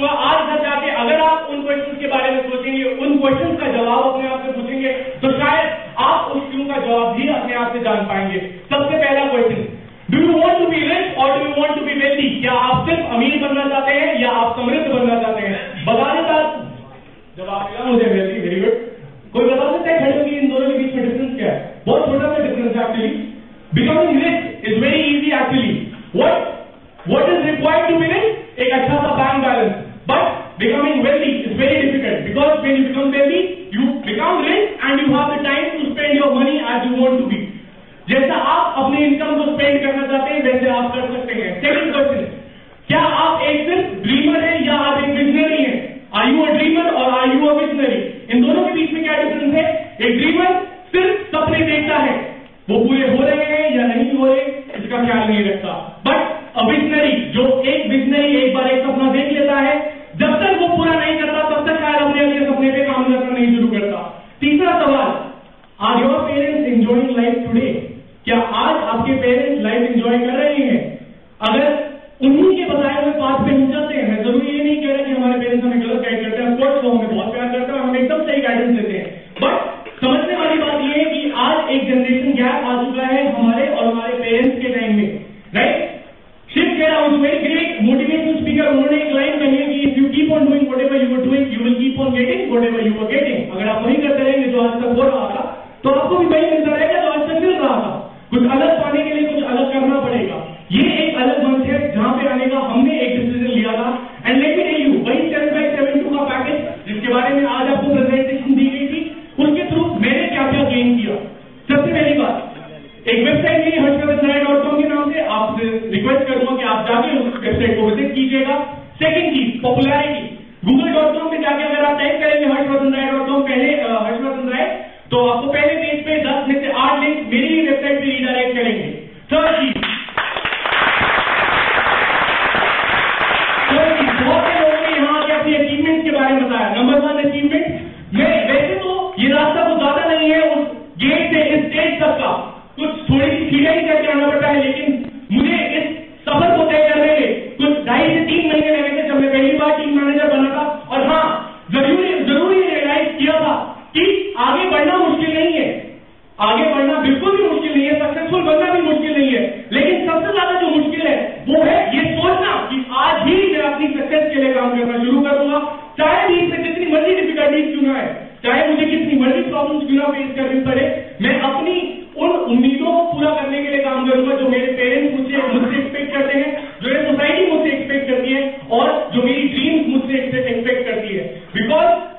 होगा। आज घर जाके अगर आप उन क्वेश्चंस के बारे में सोचेंगे, उन क्वेश्चंस का जवाब अपने आप से पूछेंगे, तो शायद आप उस क्यों का जवाब भी अपने आप से जान पाएंगे। सबसे पहला question, do you want to be rich और do you want to be wealthy? क्या आप सिर्फ अमीर बनना चाहते हैं या आप समृद्ध बनना चाहते हैं? बता देता जवाब मिला मुझे, वेल्दी, वेरी गुड। कोई बता सकता है खड़े होकर इन दोनों के बीच में डिफरेंस क्या है? बहुत छोटा सा डिफरेंस है actually. Becoming rich is very easy actually. What is required to be rich? एक अच्छा सा bank balance. But becoming wealthy is very difficult, because when you become wealthy you become rich and you have the time to spend your money as you want to be. जैसा आप अपने income को spend करना चाहते हैं वैसे आप कर सकते हैं। सेकंड क्वेश्चन, क्या आप एक सिर्फ ड्रीमर हैं या आप एक विजनरी हैं? आर यू अ ड्रीमर और आर यू अ विजनरी? इन दोनों के बीच में क्या डिफरेंस है? एक ड्रीमर सिर्फ सपने देखता है, वो पूरे हो रहे हैं या नहीं हो रहे इसका ख्याल नहीं रखता। बट अ विजनरी, जो एक विजनरी एक बार एक सपना देख लेता है, जब तक वो पूरा नहीं करता तब तक शायद अपने अगले सपने पे काम करना नहीं शुरू करता। तीसरा सवाल, are your parents enjoying life today? क्या आज आपके पेरेंट्स लाइफ एंजॉय कर रहे हैं? अगर उन्हीं के बताए हुए पाथ पे हम चलते हैं, मैं जरूरी ये नहीं कह रहा कि हमारे पेरेंट्स हमें गलत गाइड करते हैं, ऑफकोर्स वो हमें बहुत प्यार करते हैं, हमें एकदम सही गाइडेंस देते हैं। बट समझने वाली बात यह है कि आज एक जनरेशन गैप आ चुका है हमारे और हमारे पेरेंट्स के टाइम में, right? Shiv Khera was very great motivational speaker, उन्होंने एक लाइन कही है कि if you keep on doing whatever you were doing you will keep on getting whatever you were getting. अगर आप वही करते रहेंगे जो आज तक हो रहा था तो आपको भी वही मिलता रहेगा जो आज तक मिल रहा था। कुछ अलग पाने के लिए कुछ अलग करना पड़ेगा। ये एक अलग मंच है जहां पे आने का हमने एक डिसीजन लिया था। And let me tell you, वही 7x72 का पैकेज जिसके बारे में आज आपको प्रेजेंटेशन दी गई थी, उसके थ्रू मैंने क्या क्या गेन किया। सबसे पहली बात, एक वेबसाइट मिली harshvardhanrai.com के नाम से, आपसे रिक्वेस्ट करूंगा कि आप जाके उस वेबसाइट को विजिट कीजिएगा। सेकंड चीज, पॉपुलैरिटी। google.com में जाके अगर आप टाइप करेंगे harshvardhanrai.com पहले हर्षवर्धन राय, तो आपको पहले पेज पे 10 में से 8 लिंक मेरी ही वेबसाइट पे रीडायरेक्ट करेंगे। थर्ड चीज, बहुत से लोगों ने यहाँ के अपनी अचीवमेंट के बारे में बताया। नंबर 1 अचीवमेंट, मैं वैसे तो ये रास्ता कुछ ज्यादा नहीं है उस गेट से इस स्टेज तक का, कुछ थोड़ी सी सीढ़ियां ही करके आना पड़ता है, लेकिन मुझे इस सफर को तय करने में कुछ 2.5 से 3 महीने लगे थे जब मैं पहली बार टीम मैनेजर बना था। और हाँ, जरूरी रियलाइज किया था कि आगे बढ़ना मुश्किल नहीं है, आगे बढ़ना बिल्कुल भी मुश्किल नहीं है, सक्सेसफुल बनना भी मुश्किल नहीं है, लेकिन सबसे ज्यादा जो मुश्किल है वो है ये सोचना कि आज ही मैं अपनी सक्सेस के लिए काम करना शुरू करूंगा, चाहे भी इससे कितनी मर्जी डिफिकल्टीज क्यों ना है, चाहे मुझे कितनी मर्जी प्रॉब्लम्स क्यों ना फेस करनी पड़े, मैं अपनी उन उम्मीदों को पूरा करने के लिए काम करूंगा जो मेरे पेरेंट्स मुझसे एक्सपेक्ट करते हैं,